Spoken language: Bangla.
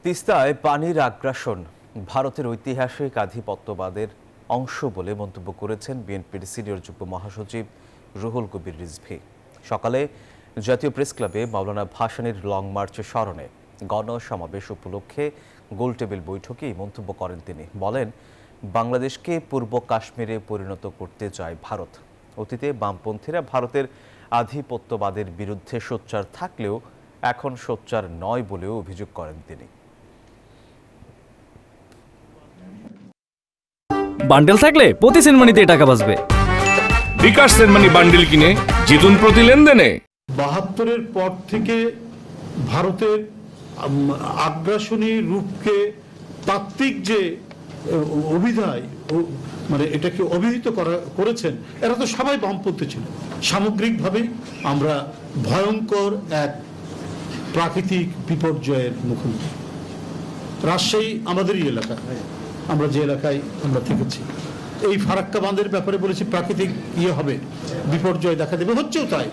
তিস্তায় পানির আগ্রাসন ভারতের ঐতিহাসিক আধিপত্যবাদের অংশ বলে মন্তব্য করেছেন বিএনপির সিনিয়র যুগ্ম মহাসচিব রুহুল কবির রিজভী। সকালে জাতীয় প্রেস ক্লাবে মাওলানা ভাসানীর লং মার্চের স্মরণে গণসমাবেশ উপলক্ষে গোলটেবিল বৈঠকে এই মন্তব্য করেন তিনি। বলেন, বাংলাদেশকে পূর্ব কাশ্মীরে পরিণত করতে চায় ভারত। অতীতে বামপন্থীরা ভারতের আধিপত্যবাদের বিরুদ্ধে সোচ্চার থাকলেও এখন সোচ্চার নয় বলেও অভিযোগ করেন তিনি। বান্ডেল থাকলে প্রতি সেনমানিতে টাকা বাঁচবে। বিকাশ সেনমানি বান্ডেল কিনে জিতুন প্রতি লেনদেনে। ৭২-এর পর থেকে ভারতের আগ্রাসনী রূপকে তাত্ত্বিক যে অভিধায় মানে এটাকে অভিহিত করেছেন, এরা তো সবাই বামপন্থী ছিল। সামগ্রিকভাবেই আমরা ভয়ঙ্কর এক প্রাকৃতিক বিপর্যয়ের মুখোমুখি। রাজশাহী আমাদেরই এলাকা, আমরা যে এলাকায় আমরা থেকেছি, এই ফারাক্কা বাঁধের ব্যাপারে বলেছি প্রাকৃতিক হবে, বিপর্যয় দেখা দেবে, হচ্ছেও তাই।